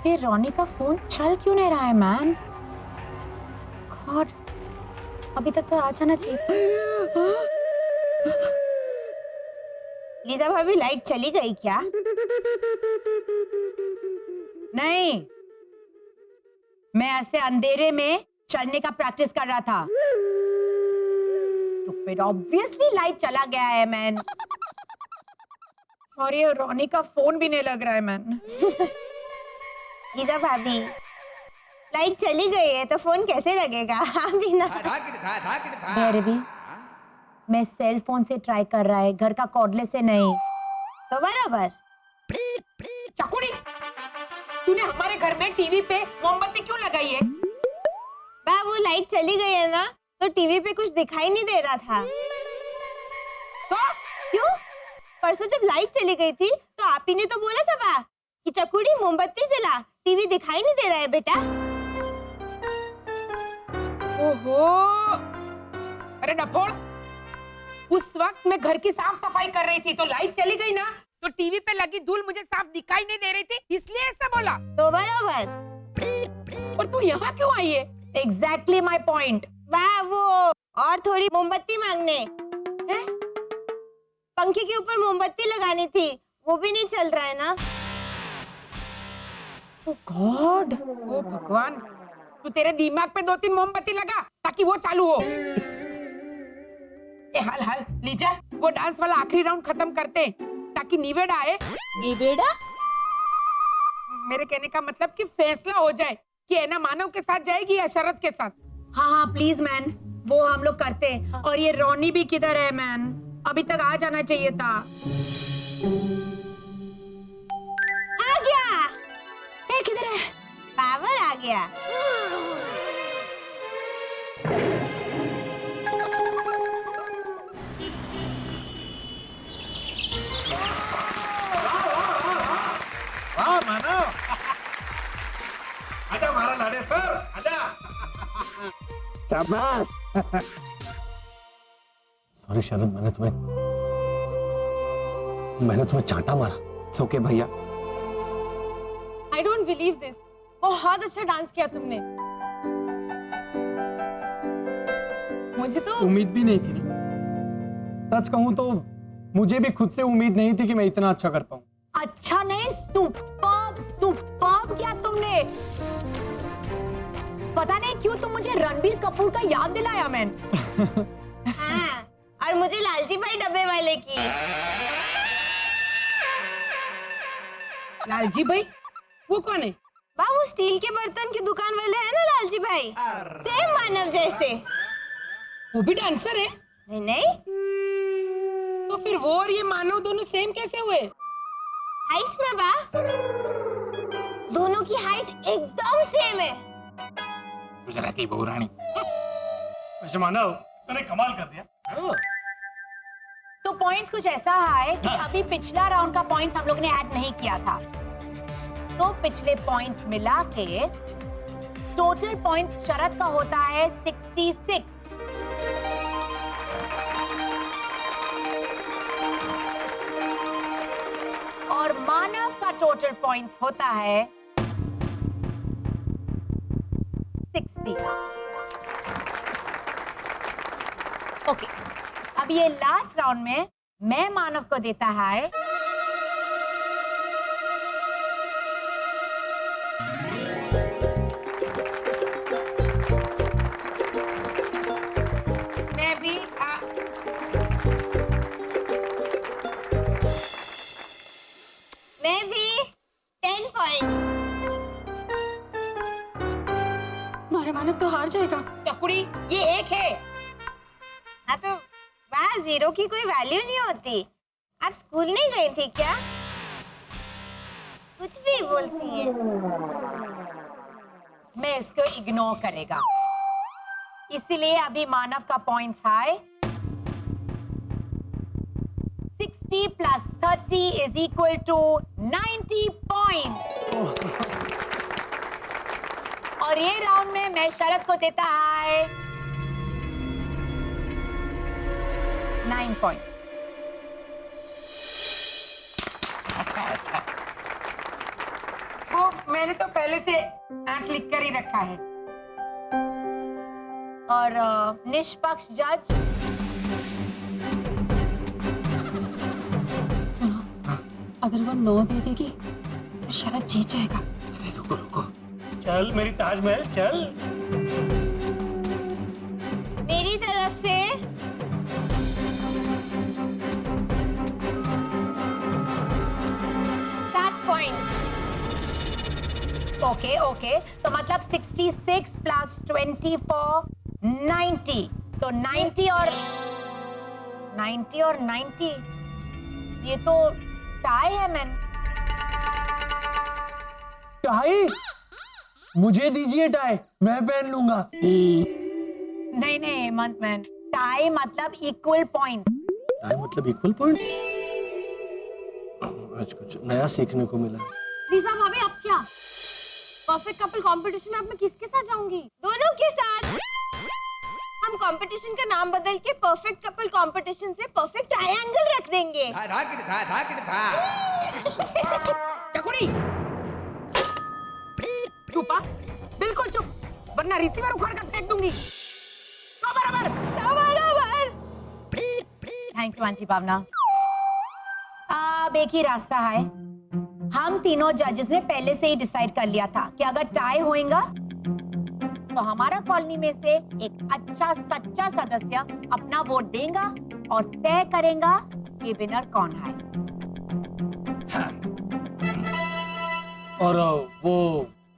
ये रोनी का फोन चल क्यों नहीं रहा है मैन? गॉड, अभी तक तो आ जाना चाहिए। लीजा भाभी लाइट चली गई क्या? नहीं, मैं ऐसे अंधेरे में चलने का प्रैक्टिस कर रहा था। तो फिर ऑब्वियसली लाइट चला गया है मैन। और ये रोनी का फोन भी नहीं लग रहा है मैन। लीजा भाभी लाइट चली गई है तो फोन कैसे लगेगा? हाँ भी ना। भैरवी, मैं सेल फोन से ट्राई कर रहा है, घर का कॉर्डलेस से नहीं। तो बराबर। चकुड़ी, तूने हमारे घर में टीवी पे मोमबत्ती क्यों लगाई है? बा वो लाइट चली गई है ना, तो टीवी पे कुछ दिखाई नहीं दे रहा था। तो क्यों? परसों जब लाइट चली गई थी तो आप ही ने तो बोला था बा कि चकुड़ी मोमबत्ती जला, टीवी दिखाई नहीं दे रहा है बेटा। ओहो, अरे डफोड़, उस वक्त मैं घर की साफ सफाई कर रही थी तो लाइट चली गई ना, तो टीवी पे लगी धूल मुझे साफ दिखाई नहीं दे रही थी, इसलिए ऐसा बोला। तो बराबर। और तू यहाँ क्यों आई है? Exactly my point. वाह वो और थोड़ी मोमबत्ती मांगने हैं? पंखे के ऊपर मोमबत्ती लगानी थी, वो भी नहीं चल रहा है ना। ओह गॉड, ओ भगवान, तू तेरे दिमाग पे 2-3 मोमबत्ती लगा ताकि वो चालू हो। ए हाल हाल लीजा, वो डांस वाला आखिरी राउंड खत्म करते ताकि निवेड़ा आए। निवेड़ा? मेरे कहने का मतलब कि फैसला हो जाए कि ऐना मानव के साथ जाएगी या शरद के साथ। हाँ हाँ प्लीज मैन, वो हम लोग करते हैं। और ये रोनी भी किधर है मैन? अभी तक आ जाना चाहिए था। आ गया। ए, किधर है? पावर आ गया। वाह मानव, आजा हमारा लाडे सर, आजा। शाबाश। सॉरी शरद, मैंने तुम्हें चांटा मारा। ओके भैया। I don't believe this. बहुत अच्छा डांस किया तुमने। मुझे तो उम्मीद भी नहीं थी ना। सच कहूं तो मुझे भी खुद से उम्मीद नहीं थी कि मैं इतना अच्छा कर पाऊं। अच्छा नहीं, सुपर्ब सुपर्ब किया तुमने। पता नहीं क्यों तुम मुझे रणबीर कपूर का याद दिलाया मैन। हाँ, और मुझे लालची भाई डब्बे वाले की। लालजी भाई, वो कौन है? बाबू स्टील के बर्तन की दुकान वाले हैं ना लालची भाई, सेम मानव जैसे। वो भी डांसर है? नहीं नहीं, तो फिर वो और ये मानव दोनों सेम कैसे हुए? हाइट में बा, दोनों की हाइट एकदम सेम है। गुजराती बहू रानी। वैसे मानव, तूने कमाल कर दिया। तो पॉइंट्स कुछ ऐसा है कि अभी पिछला राउंड का पॉइंट्स हम लोग ने ऐड नहीं किया था, तो पिछले पॉइंट्स मिला के टोटल पॉइंट्स शरद का होता है 66 और मानव का टोटल पॉइंट्स होता है 60। ओके, अब ये लास्ट राउंड में मैं मानव को देता है मैं भी मैं भी 10 पॉइंट्स। हमारा मानव तो हार जाएगा। चकुड़ी, ये एक है। हाँ तो वाह, जीरो की कोई वैल्यू नहीं होती। आप स्कूल नहीं गई थी क्या? कुछ भी बोलती है। मैं इसको इग्नोर करेगा, इसीलिए अभी मानव का पॉइंट्स है 60 plus 30 is equal to 90 point. और ये राउंड में मैं शरद को देता है 9 पॉइंट। वो मैं मैंने तो पहले से ऐंठ लिख कर ही रखा है। और निष्पक्ष जज सुनो, अगर वो 9 दे देगी तो शरद जीत जाएगा। अरे रुको रुको। चल मेरी ताजमहल चल। मेरी तरफ से 7 पॉइंट। ओके ओके, तो मतलब 66 प्लस 24 90, तो 90 और 90 ये तो टाई है मैन। टाई? मुझे दीजिए टाई, मैं पहन लूंगा। नहीं नहीं हेमंत मैन, टाई मतलब इक्वल पॉइंट। टाई मतलब इक्वल पॉइंट्स? आज कुछ नया सीखने को मिला। लीजा भाभी, अब क्या? परफेक्ट कपल कंपटीशन में अब मैं किसके साथ जाऊंगी? दोनों के साथ। हम कंपटीशन का नाम बदल के परफेक्ट कपल कंपटीशन से परफेक्ट ट्रायंगल रख देंगे। चकुड़ी चुप, हाँ? बिल्कुल चुप, वरना रिसीवर उखाड़ कर फेंक दूंगी। तो बराबर। थैंक यू आंटी भावना। अब एक ही रास्ता है। हम तीनों जजेस ने पहले से ही डिसाइड कर लिया था कि अगर टाई होएगा तो हमारा कॉलोनी में से एक अच्छा सच्चा सदस्य अपना वोट देगा और तय करेगा कि विनर कौन है। और वो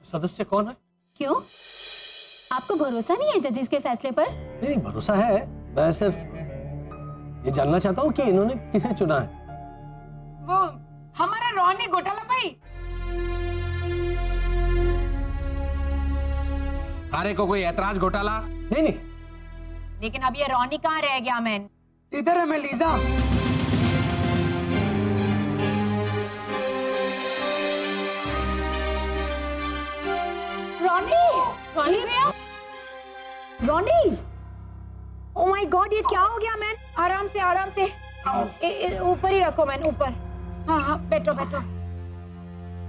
सदस्य कौन है? क्यों? आपको भरोसा नहीं है जजेस के फैसले पर? नहीं, भरोसा है। मैं सिर्फ ये जानना चाहता हूँ कि इन्होंने किसे चुना है। वो हमारा रोनी घोटाला भाई। अरे को कोई ऐतराज घोटाला? नहीं नहीं, लेकिन अब ये रोनी कहाँ रह गया मैन? इधर है मैं लीजा। रोनी, रोनी भैया, रोनी, ओ माय गॉड, ये क्या हो गया मैन? आराम से आराम से, ऊपर ही रखो मैन, ऊपर। हाँ हाँ, बैठो बैठो।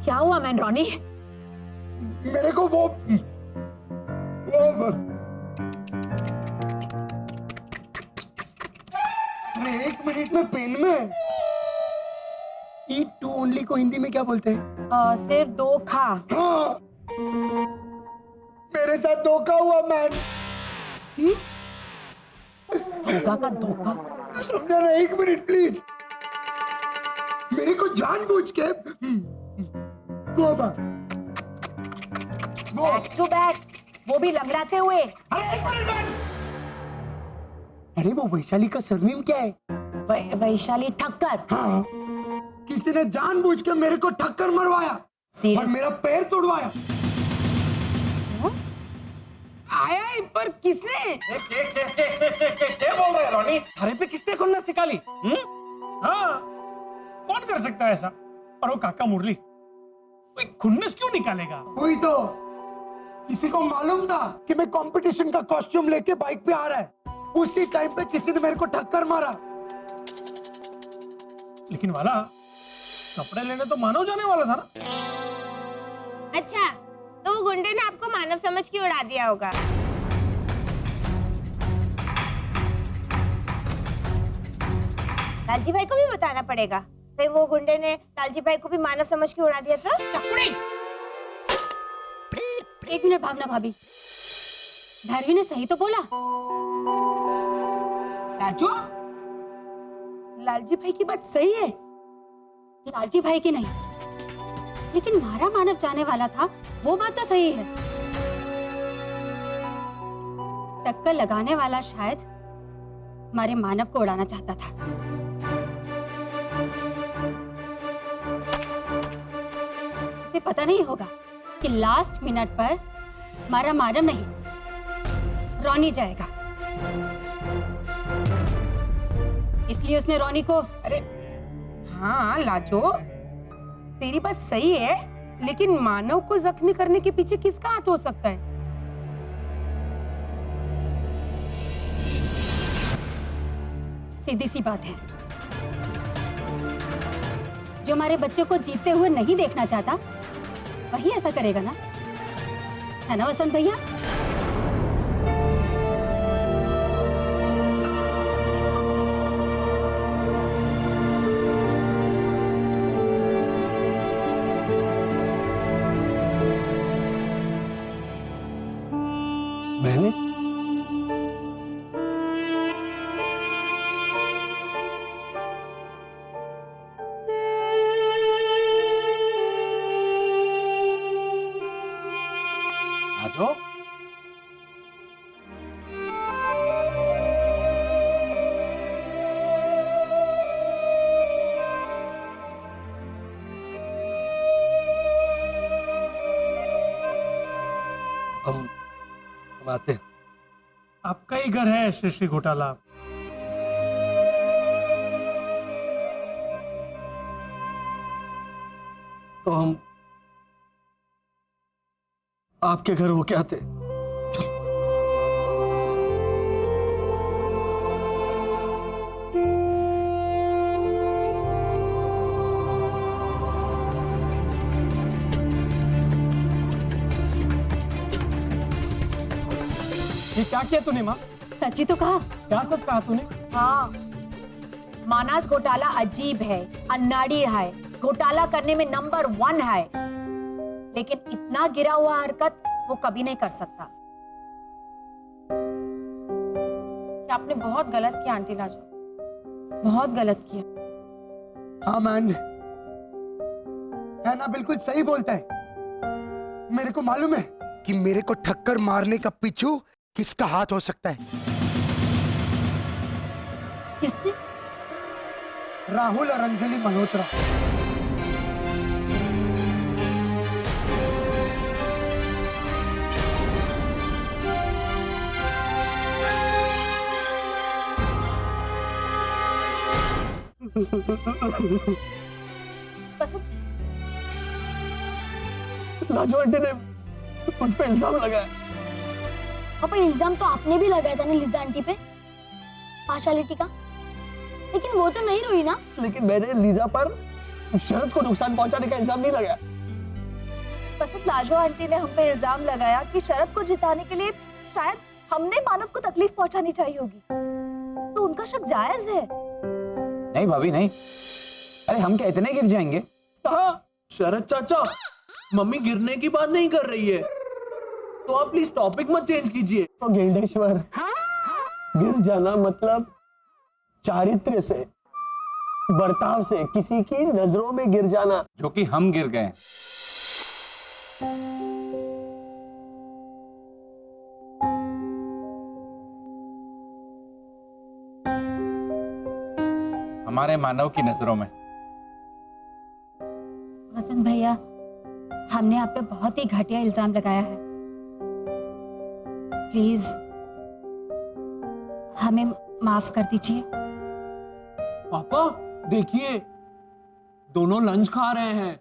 क्या हुआ मैन रोनी? मेरे को वो एक मिनट में पेन में ईट टू ओनली को हिंदी में क्या बोलते हैं? सिर्फ धोखा। हाँ, मेरे साथ धोखा हुआ मैन। धोखा का धोखा? समझा ना? एक मिनट प्लीज। मेरे को जानबूझ के बैक टू बैक, वो भी लंगड़ाते हुए। अरे वो वैशाली का सरनेम क्या है? वैशाली ठक्कर। हाँ, किसी ने जानबूझ के मेरे को ठक्कर मरवाया और सीरियस? मेरा पैर तोड़वाया। आया है, पर किसने? क्या बोल रहे हैं रोनी? थारे पे किसने खुन्नस निकाली? हाँ, कौन कर सकता है ऐसा? और वो काका मुरली, कोई खुन्नस क्यों निकालेगा? वही तो, किसी को मालूम था कि मैं कंपटीशन का कॉस्ट्यूम लेके बाइक पे आ रहा है। उसी टाइम पे किसी ने मेरे को ठक्कर मारा। लेकिन वाला कपड़े लेने तो मानव जाने वाला था ना। अच्छा, तो वो गुंडे ने आपको मानव समझ के उड़ा दिया होगा। लालजी भाई को भी बताना पड़ेगा। कहीं वो गुंडे ने लालजी भाई को भी मानव समझ के उड़ा दिया था? चकुड़ी, एक मिनट भावना भाभी, धरवी ने सही तो बोला। राजू, लालजी भाई की बात सही है। लालजी भाई की नहीं, लेकिन मारा मानव जाने वाला था, वो बात तो सही है। टक्कर लगाने वाला शायद हमारे मानव को उड़ाना चाहता था। उसे पता नहीं होगा कि लास्ट मिनट पर हमारा मानव नहीं, रोनी जाएगा। इसलिए उसने रोनी को। अरे हाँ लाजो, तेरी बात सही है, लेकिन मानव को जख्मी करने के पीछे किसका हाथ हो सकता है? सीधी सी बात है, जो हमारे बच्चों को जीतते हुए नहीं देखना चाहता, वही ऐसा करेगा ना, है ना वसंत भैया? मैंने आजो हम आते हैं। आपका ही घर है श्री श्री घोटाला। तो हम आपके घर होके आते। ये क्या किया तूने माँ? सच्ची तो कहा। क्या सच कहा तूने? हाँ, मानस घोटाला अजीब है, अन्नाड़ी है, घोटाला करने में नंबर 1 है, लेकिन इतना गिरा हुआ हरकत वो कभी नहीं कर सकता। आपने बहुत गलत किया आंटी लाजो, बहुत गलत किया। हाँ मैन, है ना, बिल्कुल सही बोलता है। मेरे को मालूम है कि मेरे को ठक्कर मारने का पीछू किसका हाथ हो सकता है। किसने? राहुल और अंजलि मल्होत्रा। वसंत, लाजो आंटी ने मुझ पे इल्जाम लगाया। पापा इल्जाम तो आपने भी लगाया था ना लिजा आंटी पे, पार्शालिटी का, लेकिन वो तो नहीं रोई ना। लेकिन मैंने लीजा पर शरद को नुकसान पहुंचाने का इल्जाम नहीं लगाया। वसंत, लाजो आंटी ने हम पे इल्जाम लगाया कि शरद को जिताने के लिए शायद हमने मानव को तकलीफ पहुंचानी चाहिए होगी, तो उनका शक जायज है। नहीं भाभी नहीं, अरे हम क्या इतने गिर जाएंगे? शरद चाचा, मम्मी गिरने की बात नहीं कर रही है, तो आप प्लीज टॉपिक मत चेंज कीजिए। तो गेंडेश्वर, गिर जाना मतलब चारित्र से, बर्ताव से किसी की नजरों में गिर जाना, जो कि हम गिर गए। हमारे मानव की नजरों में। वसंत भैया, हमने आप पे बहुत ही घटिया इल्जाम लगाया है, प्लीज हमें माफ कर दीजिए। पापा देखिए, दोनों लंच खा रहे हैं।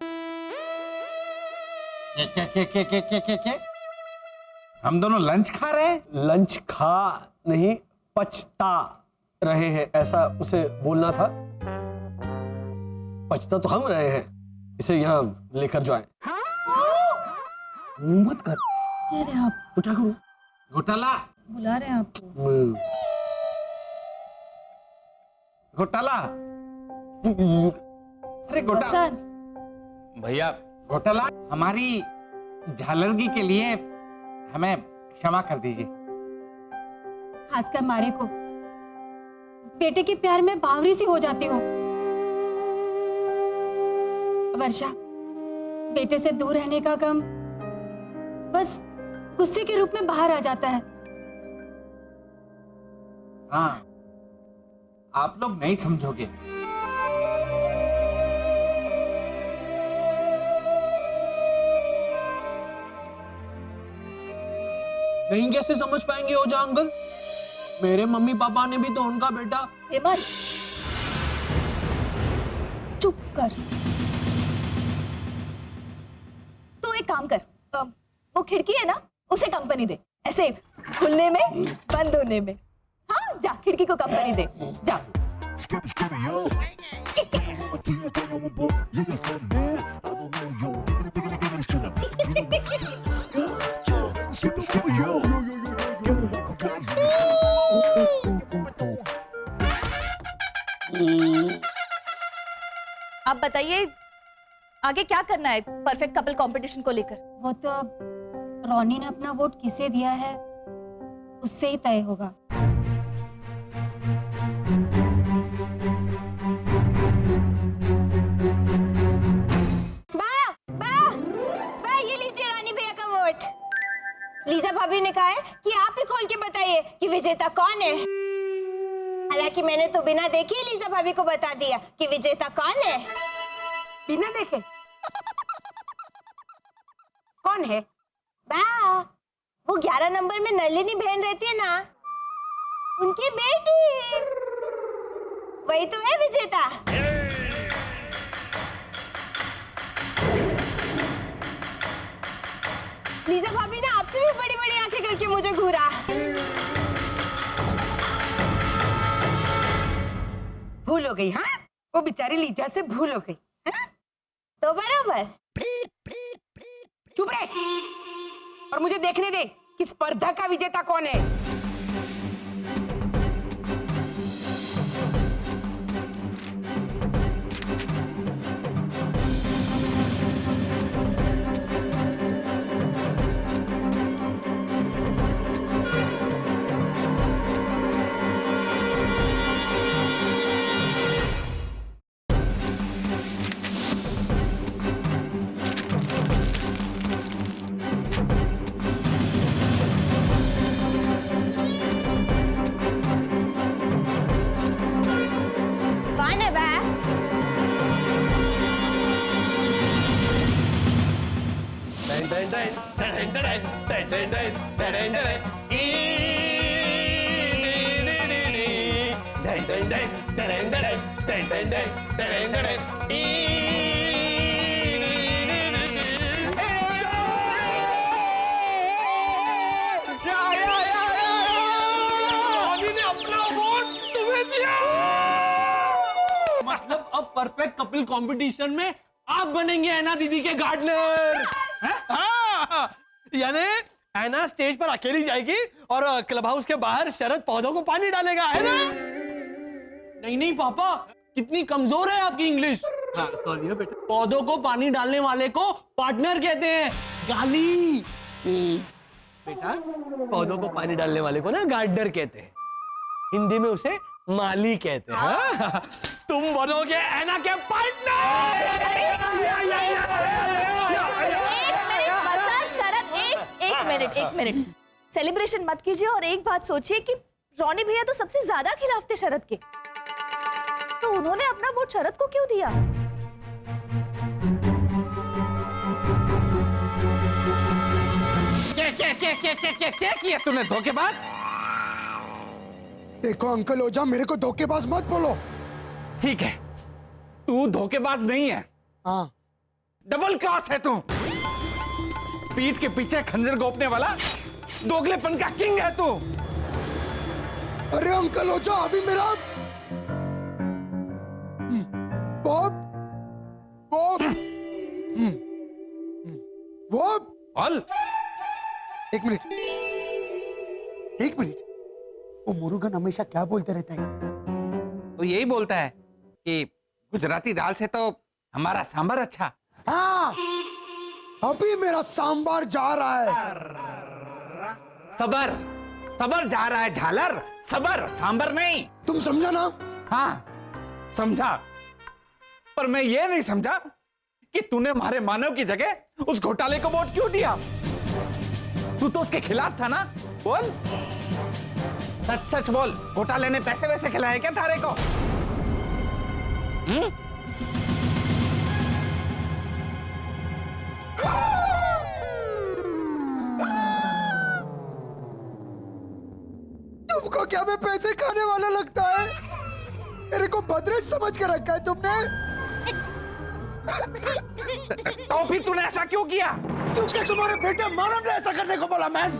के? हम दोनों लंच खा रहे हैं? लंच खा नहीं, पछता रहे हैं, ऐसा उसे बोलना था। पछता तो हम रहे हैं, इसे यहाँ लेकर जो आए। मुंह मत कर। कह रहे हैं आप? तो क्या करूं? घोटाला, बुला रहे हैं आपको। घोटाला, अरे घोटाला भैया, घोटाला, हमारी झालरगी के लिए हमें क्षमा कर दीजिए। खासकर मारे को, बेटे के प्यार में बावरी सी हो जाती हूँ। वर्षा, बेटे से दूर रहने का गम बस गुस्से के रूप में बाहर आ जाता है। हाँ, आप लोग नहीं समझोगे। नहीं कैसे समझ पाएंगे ओझा अंकल? मेरे मम्मी पापा ने भी तो उनका बेटा। हेमंत, चुप कर। तू एक काम कर, वो खिड़की है ना, उसे कंपनी दे, ऐसे खुलने में बंद होने में। हाँ, जा खिड़की को कंपनी दे, जा। आप बताइए आगे क्या करना है परफेक्ट कपल कंपटीशन को लेकर? वो तो अब रोनी ने अपना वोट किसे दिया है उससे ही तय होगा। ये लीजिए रानी भैया का वोट। लीजा भाभी ने कहा है कि आप ही खोल के बताइए कि विजेता कौन है। हालांकि मैंने तो बिना देखे ही लीजा भाभी को बता दिया कि विजेता कौन है। बिना देखे कौन है? बा, वो 11 नंबर में नलिनी बहन रहती है ना, उनकी बेटी, वही तो है विजेता। लीजा भाभी ने आपसे भी बड़ी बड़ी आंखें करके मुझे घूरा। भूल हो गई। हाँ, वो बेचारी लीजा से भूल हो गई। हाँ? तो बराबर। चुप रहे और मुझे देखने दे कि स्पर्धा का विजेता कौन है। कौन है बा? मतलब अब परफेक्ट कपल कंपटीशन में आप बनेंगे ऐना दीदी के गार्डनर। हाँ, यानी ऐना स्टेज पर अकेली जाएगी और क्लब हाउस के बाहर शरद पौधों को पानी डालेगा, है ना? नहीं नहीं पापा, कितनी कमजोर है आपकी इंग्लिश। हाँ, सॉरी बेटा। पौधों को पानी डालने वाले को पार्टनर कहते हैं, गाली। बेटा, पौधों को पानी डालने वाले को ना गार्डनर कहते हैं, हिंदी में उसे माली कहते हैं। हाँ? तुम बनोगे ऐना के पार्टनर। एक मिनट सेलिब्रेशन मत कीजिए और एक बात सोचिए कि रोनी भैया तो सबसे ज्यादा खिलाफ थे शरद के, तो उन्होंने अपना वोट शरद को क्यों दिया? क्या किया तूने धोखेबाज? देखो अंकल ओझा, मेरे को धोखेबाज मत बोलो। ठीक है, तू धोखेबाज नहीं है, हाँ डबल क्रॉस है तू। पीठ के पीछे खंजर गोपने वाला दोगलेपन का किंग है तू। अरे अंकल ओझा, अभी मेरा बॉब बॉब बॉब बोल। एक मिनट, वो मुरुगन हमेशा क्या बोलते रहता है? तो यही बोलता है कि गुजराती दाल से तो हमारा सांभर अच्छा। हाँ, अभी मेरा सांबार जा रहा है। सबर सबर जा रहा है झालर, सबर, सांबर नहीं। तुम समझा ना? हाँ समझा, पर मैं ये नहीं समझा कि तूने हमारे मानव की जगह उस घोटाले को वोट क्यों दिया। तू तो उसके खिलाफ था ना? बोल, सच सच बोल, घोटाले ने पैसे वैसे खिलाए क्या थारे को? तुमको क्या मैं पैसे खाने वाला लगता है? मेरे को भद्रेश समझ के रखा है तुमने। तो फिर तूने ऐसा क्यों किया? क्योंकि तुम्हारे बेटे मानव ने ऐसा करने को बोला। मैन,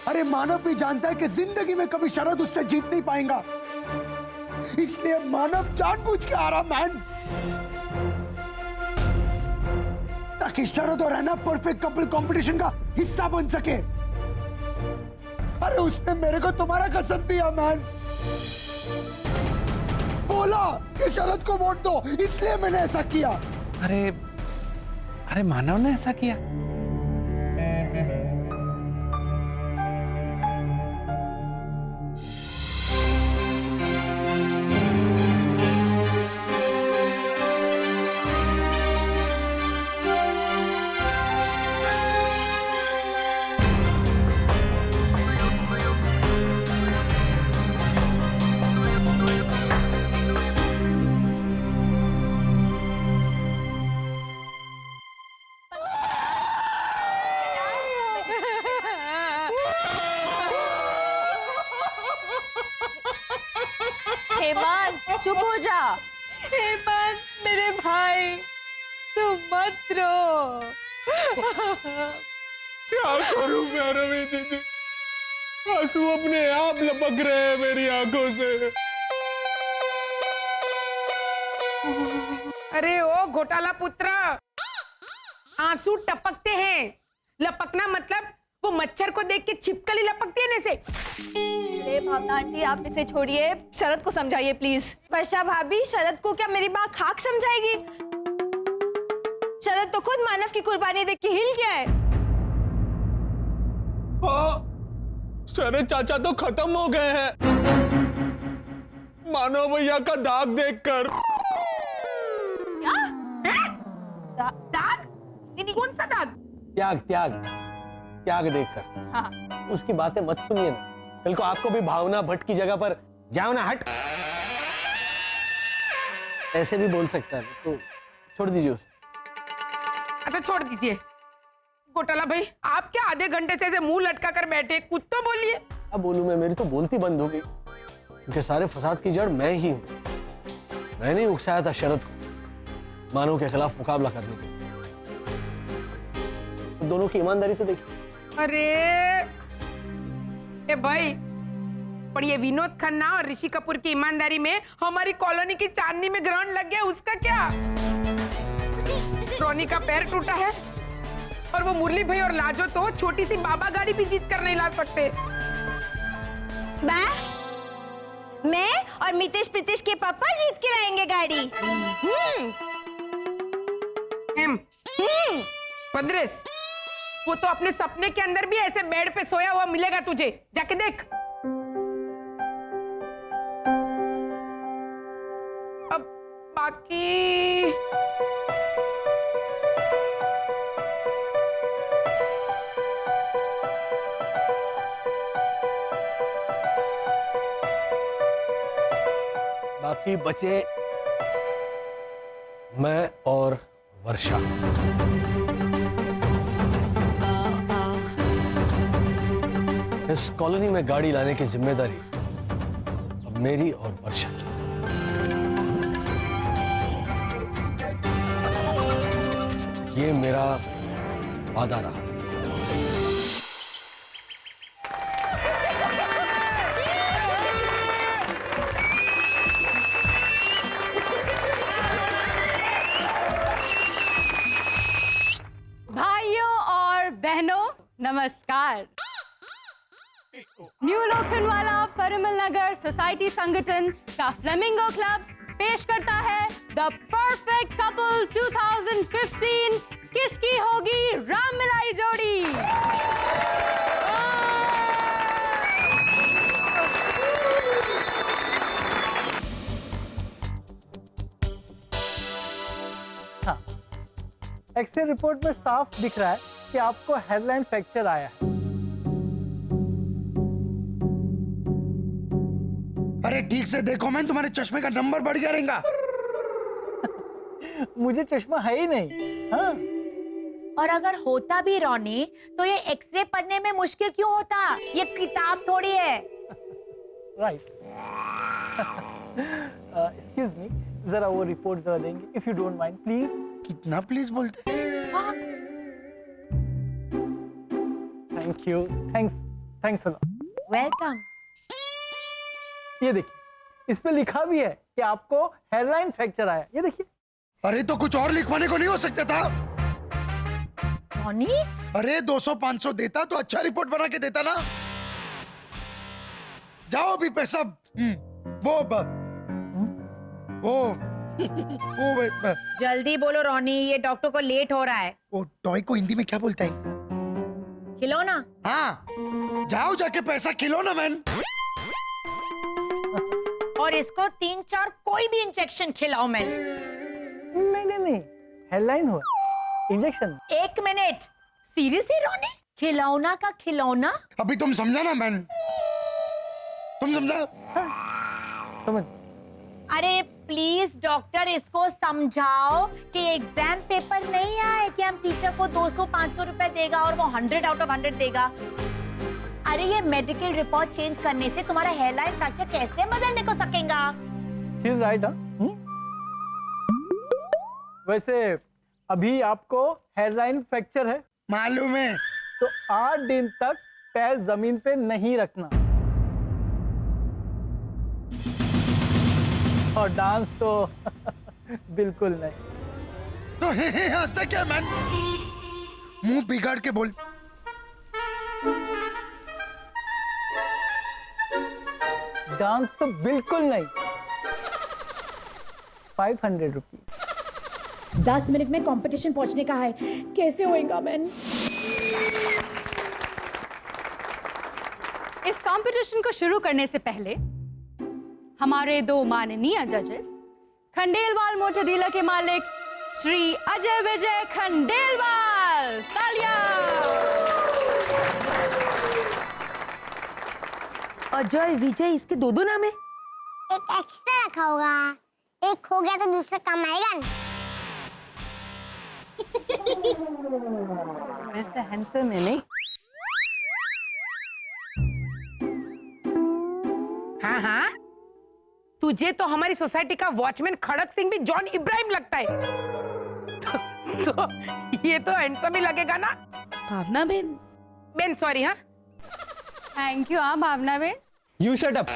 अरे मानव भी जानता है कि जिंदगी में कभी शरद उससे जीत नहीं पाएगा, इसलिए मानव जानबूझ के आ रहा मैन, ताकि शरद और ऐना परफेक्ट कपल कंपटीशन का हिस्सा बन सके। अरे उसने मेरे को तुम्हारा कसम दिया मैन, बोला कि शरद को वोट दो, इसलिए मैंने ऐसा किया। अरे अरे मानव ने ऐसा किया? हेमंत चुप हो जा। हेमंत मेरे भाई, तुम मत रो। क्या करूं मैं रवि दीदी, आंसू अपने आप लपक रहे हैं मेरी आंखों से। अरे ओ घोटाला पुत्र, आंसू टपकते हैं। लपकना मतलब वो मच्छर को देख के छिपकली लपकती है जैसे। अरे भावना आंटी आप इसे छोड़िए, शरद को समझाइए प्लीज। वर्षा भाभी, शरद को क्या मेरी माँ खाक समझाएगी? शरद तो खुद मानव की कुर्बानी देख के हिल गया है। शरद चाचा तो खत्म हो गए हैं मानव भैया का दाग देखकर। दाग? कौन सा दाग? त्याग त्याग त्याग देखकर। हाँ। उसकी बातें मत सुनिए ना, कल को आपको भी भावना भट्ट की जगह पर जाओ ना, हट ऐसे भी बोल सकता है, तो छोड़ दीजिए उसे। अच्छा छोड़ दीजिए। घोटाला भाई, आप क्या आधे घंटे से ऐसे मुंह लटका कर बैठे, कुछ तो बोलिए। अब बोलूं मैं, मेरी तो बोलती बंद हो गई, क्योंकि सारे फसाद की जड़ मैं ही हूं। मैंने ही उकसाया था शरद को मानव के खिलाफ मुकाबला करने के लिए। तो दोनों की ईमानदारी तो देखिए। अरे ए भाई, पर ये विनोद खन्ना और ऋषि कपूर की ईमानदारी में हमारी कॉलोनी की चांदनी में ग्राउंड लग गया, उसका क्या? रोनी का पैर टूटा है और वो मुरली भाई और लाजो तो छोटी सी बाबा गाड़ी भी जीत कर नहीं ला सकते। मैं और मितेश प्रीतेश के पापा जीत के लाएंगे गाड़ी। भद्रेश, वो तो अपने सपने के अंदर भी ऐसे बेड पे सोया हुआ मिलेगा तुझे, जाके देख। अब बाकी बाकी बचे मैं और वर्षा। इस कॉलोनी में गाड़ी लाने की जिम्मेदारी अब मेरी और वर्षा की। ये मेरा वादा रहा। भाइयों और बहनों नमस्कार। न्यू लोखंडवाला परिमल नगर सोसाइटी संगठन का फ्लेमिंगो क्लब पेश करता है द परफेक्ट कपल 2015। किसकी होगी राम मिलाई जोड़ी? हाँ, एक्सरे रिपोर्ट में साफ दिख रहा है कि आपको हेडलाइन फ्रैक्चर आया है। अरे ठीक से देखो मैन, तुम्हारे चश्मे का नंबर बढ़ गया रहेगा। मुझे चश्मा है ही नहीं। हाँ। और अगर होता भी रोनी, तो ये एक्सरे पढ़ने में मुश्किल क्यों होता? ये किताब थोड़ी है। राइट। एक्सक्यूज मी, जरा वो रिपोर्ट जरा देंगे, if you don't mind please. कितना प्लीज बोलते हैं? Thank you, thanks a lot. Welcome. ये देखिए, इस पे लिखा भी है कि आपको हेडलाइन फ्रैक्चर आया। ये देखिए। अरे तो कुछ और लिखवाने को नहीं हो सकता था? रोनी? अरे 200-500 देता तो अच्छा रिपोर्ट बना के देता ना। जाओ अभी पैसा वो जल्दी बोलो रोनी, ये डॉक्टर को लेट हो रहा है। वो टॉय को हिंदी में क्या बोलता है? खिलौना। हाँ, जाओ जाके पैसा खिलौना मैन। और इसको 3-4 कोई भी इंजेक्शन खिलाओ मैन। नहीं हेडलाइन हुआ इंजेक्शन। 1 मिनट, सीरियसली रोनी? खिलौना का खिलौना? अभी तुम समझा ना मैन? तुम समझा? समझ। अरे प्लीज डॉक्टर, इसको समझाओ कि एग्जाम पेपर नहीं आए कि हम टीचर को 200-500 रुपए देगा और वो 100 आउट ऑफ 100 देगा। अरे ये मेडिकल रिपोर्ट चेंज करने से तुम्हारा हेयरलाइन फ्रैक्चर कैसे बदलने को सकेगा? She is right. वैसे अभी आपको हेयरलाइन फ्रैक्चर है मालूम है। तो 8 दिन तक पैर जमीन पे नहीं रखना। और डांस तो बिल्कुल नहीं। तो हंसता क्या मैन? मुंह बिगाड़ के बोल। डांस तो बिल्कुल नहीं। 500 रुपीज। 10 मिनट में कंपटीशन पहुंचने का है, कैसे होएगा मैन? इस कंपटीशन को शुरू करने से पहले हमारे 2 माननीय जजेस, खंडेलवाल मोटर डीलर के मालिक श्री अजय विजय खंडेलवाल, तालियां। अजय विजय, इसके 2 नाम है? एक एक्स्ट्रा रखा होगा, एक हो गया तो दूसरा काम आएगा नहीं। वैसे हैंडसम है नहीं? हाँ हाँ, तुझे तो हमारी सोसाइटी का वॉचमैन खड़क सिंह भी जॉन इब्राहिम लगता है। तो ये तो हैंडसम ही लगेगा ना? भावना बेन सॉरी। हाँ, थैंक यू। हाँ Bhavna ben, you shut up.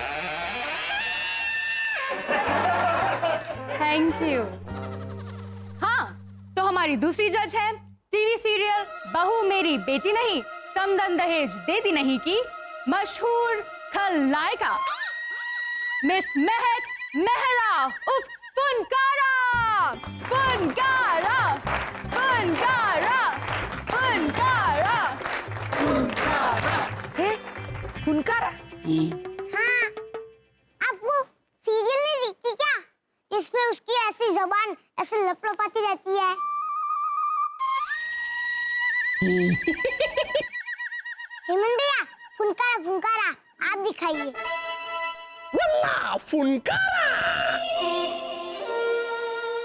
Thank you. हाँ, तो हमारी दूसरी जज है टीवी सीरियल बहू मेरी बेटी नहीं समदन दहेज देती नहीं की मशहूर खलनायिका मिस महक मेहरा उफ फुनकारा। फुनकारा, फुनकारा, फुनकारा, फुनकारा। फुनकारा? हाँ, आपको सीरियल नहीं दिखती क्या? इसमें उसकी ऐसी जबान ऐसे लपलपाती रहती है। हेमंत भैया, फुनकारा फुनकारा आप दिखाइए। फुनकारा।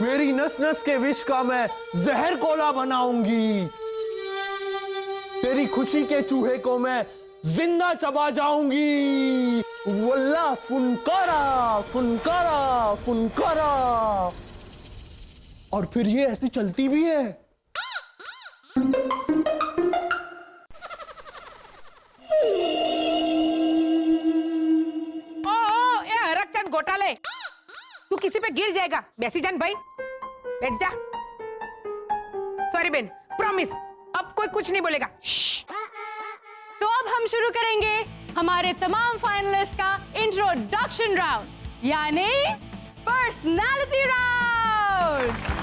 मेरी नस नस के विष का मैं जहर कोला बनाऊंगी। तेरी खुशी के चूहे को मैं जिंदा चबा जाऊंगी। वल्ला फुनकारा, फुनकारा, फुनकारा। और फिर ये ऐसी चलती भी है। घोटाले, तू किसी पे गिर जाएगा। बैसी जान भाई, बैठ जा। सॉरी बेन, प्रॉमिस अब कोई कुछ नहीं बोलेगा। तो अब हम शुरू करेंगे हमारे तमाम फाइनलिस्ट का इंट्रोडक्शन राउंड, यानी पर्सनालिटी राउंड।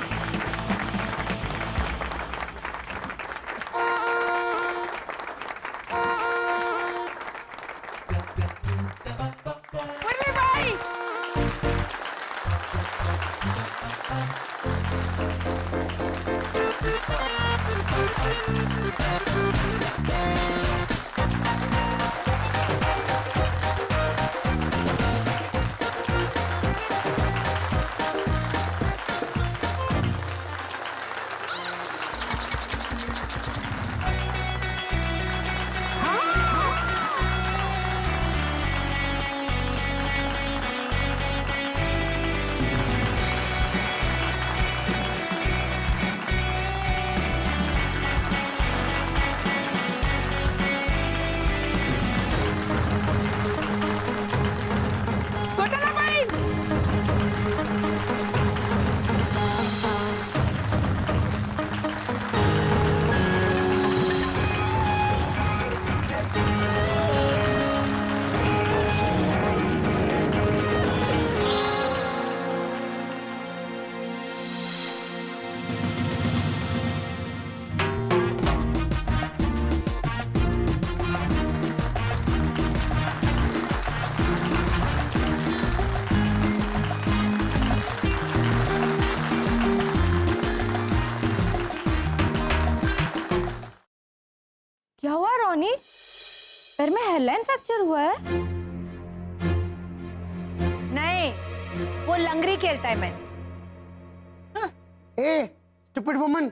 रोनी? पैर में हेयरलाइन फ्रैक्चर हुआ है? नहीं, वो लंगड़ी खेलता है मैन। ए स्टूपिड वुमन,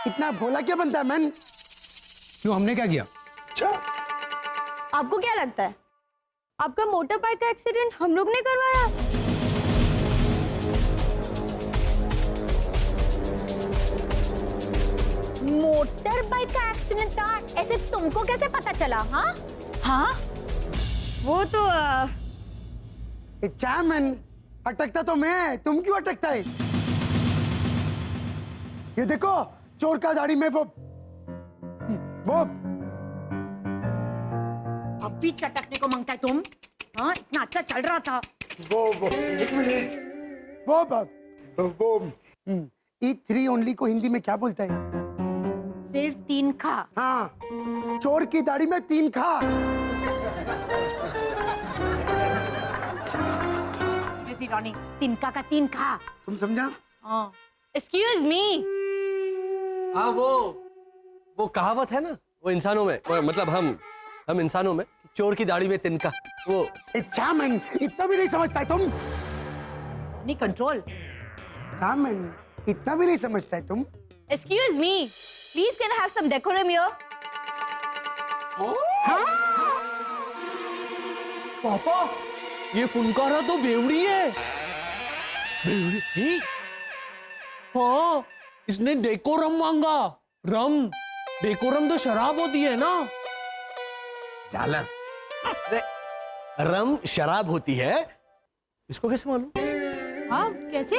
इतना भोला क्या बनता है मैन? क्यों, हमने क्या किया? अच्छा, आपको क्या लगता है आपका मोटर बाइक का एक्सीडेंट हम लोग ने करवाया? मोटर बाइक का एक्सीडेंट था, ऐसे तुमको कैसे पता चला? हाँ हाँ, वो तो अच्छा मैन, अटकता तो मैं, तुम क्यों अटकता है? ये देखो, चोर का दाढ़ी में वो अब भी चटकने को मांगता है तुम? हाँ, इतना अच्छा चल रहा था। वो एक मिनट, वो ईट 3 ओनली को हिंदी में क्या बोलता है? सिर्फ 3 खा। हाँ, चोर की दाढ़ी में 3 खा। रॉनी, तिनका का 3 खा। तुम समझा? हाँ। एक्सक्यूज मी, हाँ, वो कहावत है ना, वो इंसानों में, मतलब हम इंसानों में, चोर की दाढ़ी में तिनका, वो। अच्छा मैन, इतना भी नहीं समझता है तुम? नहीं, कंट्रोल। अच्छा मैन, इतना भी नहीं समझता है तुम? Excuse me, please can I have some decorum here? पापा, ये फुनकारा तो बेवड़ी है। बेवड़ी? हाँ, इसने डेकोरम मांगा। रम, डेकोरम तो शराब होती है ना। जालर, अरे, रम शराब होती है, इसको कैसे मालूम? हाँ कैसे?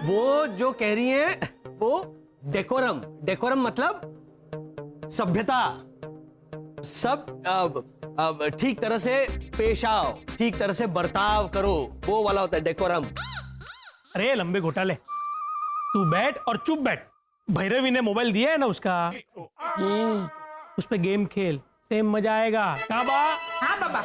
वो जो कह रही है वो डेकोरम, डेकोरम मतलब सभ्यता, सब ठीक तरह से पेश आओ, ठीक तरह से बर्ताव करो, वो वाला होता है डेकोरम। अरे लंबे घोटाले, तू बैठ और चुप बैठ। भैरवी ने मोबाइल दिया है ना उसका, उस पे गेम खेल, सेम मजा आएगा। क्या बा? हाँ बाबा।